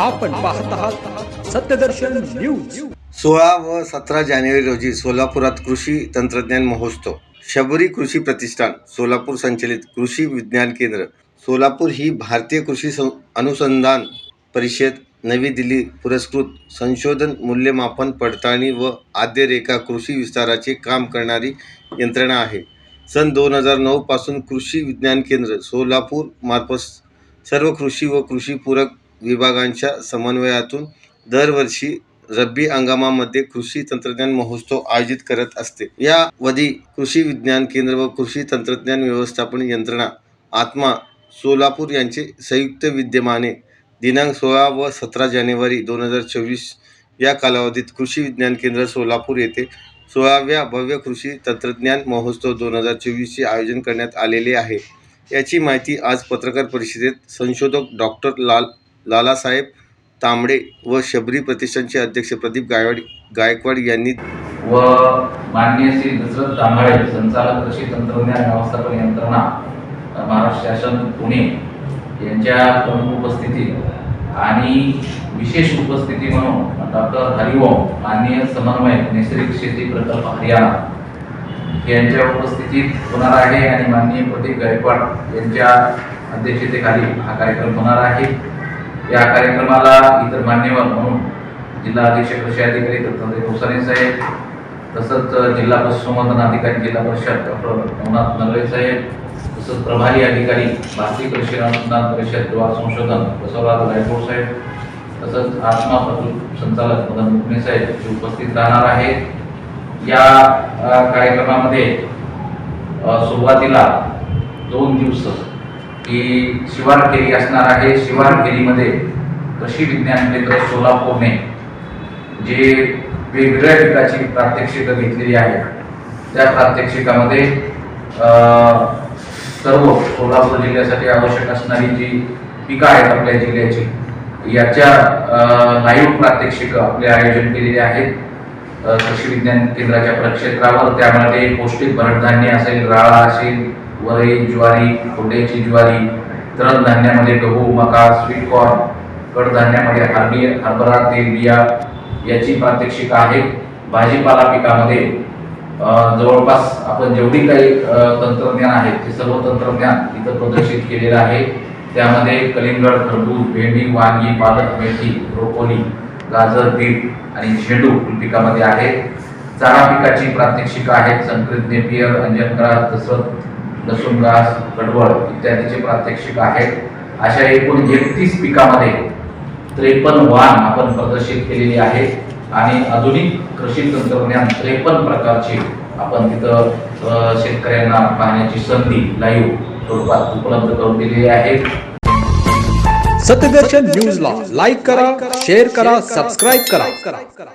आपण पाहत आहात सत्यदर्शन न्यूज। 16 व 17 जानेवारी रोजी सोलापुरात कृषी तंत्रज्ञान महोत्सव। शबरी कृषी प्रतिष्ठान सोलापूर संचलित कृषी विज्ञान केंद्र सोलापूर ही भारतीय कृषी अनुसंधान परिषद नवी दिल्ली पुरस्कृत संशोधन मूल्यमापन पडताळणी व आद्य रेखा कृषी विस्ताराचे काम करणारी यंत्रणा आहे। सन 2009 पासून कृषी विज्ञान केंद्र सोलापूर मार्फत सर्व कृषी व कृषीपूरक विभागांच्या समन्वयातून दरवर्षी रब्बी हंगामामध्ये कृषी तंत्रज्ञान महोत्सव आयोजित करत असते। यावधी कृषी विज्ञान केंद्र व कृषी तंत्रज्ञान व्यवस्थापन यंत्रणा आत्मा सोलापूर यांचे संयुक्त विद्यमाने दिनांक 16 व 17 जानेवारी 2024 या कालावधीत कृषी विज्ञान केंद्र सोलापूर येथे 16व्या भव्य कृषी तंत्रज्ञान महोत्सव 2024 चे आयोजन करण्यात आलेले आहे। याची माहिती आज पत्रकार परिषदेत संशोधक डॉक्टर लालासाहेब तांबडे व शबरी प्रतिष्ठानचे अध्यक्ष प्रदीप गायकवाड यांनी व माननीय श्री दशरथ तांबडे संचालक कृषी तंत्रज्ञान व्यवस्थापन यंत्रणा महाराष्ट्र शासन पुणे यांच्या प्रमुख उपस्थितीत आणि विशेष उपस्थिती म्हणून डॉक्टर हरिओम माननीय समन्वयक नैसर्गिक शेती प्रकल्प हरियाणा यांच्या उपस्थितीत होणार आहे आणि माननीय प्रदीप गायकवाड यांच्या अध्यक्षतेखाली हा कार्यक्रम होणार आहे। या कार्यक्रमाला इतर मान्यवर म्हणून जिल्हा अधीक्षक कृषी अधिकारी दत्तात्रय भोसले साहेब, तसंच जिल्हा पशुसंवर्धन अधिकारी जिल्हा परिषद डॉक्टर नवनाथ नरळे साहेब, तसंच प्रभारी अधिकारी भारतीय कृषी अनुसंधान परिषद द्वार संशोधन बसवराज गायकवाड साहेब, तसंच आत्मा प्रकल्प संचालक मदन मुकणे साहेब उपस्थित राहणार आहेत। या कार्यक्रमामध्ये सुरुवातीला 2 दिवस ही शिवार फेरी असणार आहे। शिवार फेरीमध्ये कृषी विज्ञान केंद्र सोलापूरने जे वेगवेगळ्या पिकाची प्रात्यक्षिकं घेतलेली आहेत त्या प्रात्यक्षिकामध्ये सर्व सोलापूर जिल्ह्यासाठी आवश्यक असणारी जी पिकं आहेत आपल्या जिल्ह्याची याच्या लाईव्ह प्रात्यक्षिकं आपले आयोजन केलेले आहेत कृषी विज्ञान केंद्राच्या प्रक्षेत्रावर। त्यामध्ये पौष्टिक भरडधान्य असेल, राळा असेल, वरई, ज्वारी, कोंड्याची ज्वारी, तृण धान्यामध्ये गहू, मका, स्वीट कॉर्न, कडधान्यामध्ये हरभरा, तेलबिया याची प्रात्यक्षिक आहे। भाजीपाला पिकामध्ये जवळपास आपण जेवढी काही तंत्रज्ञान आहे ते सर्व तंत्रज्ञान इथं प्रदर्शित केलेलं आहे। त्यामध्ये कलिंगड, खरबूज, भेंडी, वांगी, पालक, मेथी, ब्रोकोली, गाजर, बीट आणि झेंडू पिकामध्ये आहे। चारा पिकाची प्रात्यक्षिक आहेत, संकरित नेपियर, अंजनग्रास, दशरथ लसूण घास, कडवळ इत्यादीचे प्रात्यक्षिक आहेत। अशा एकूण 31 पिकामध्ये 53 वाहन आपण प्रदर्शित केलेली आहेत आणि आधुनिक कृषी तंत्रज्ञान 53 प्रकारचे आपण तिथं शेतकऱ्यांना पाहण्याची संधी लाईव्ह स्वरूपात उपलब्ध करून दिलेली आहे। सत्यदर्शन न्यूजला लाईक करा, शेअर करा, सबस्क्राईब करा।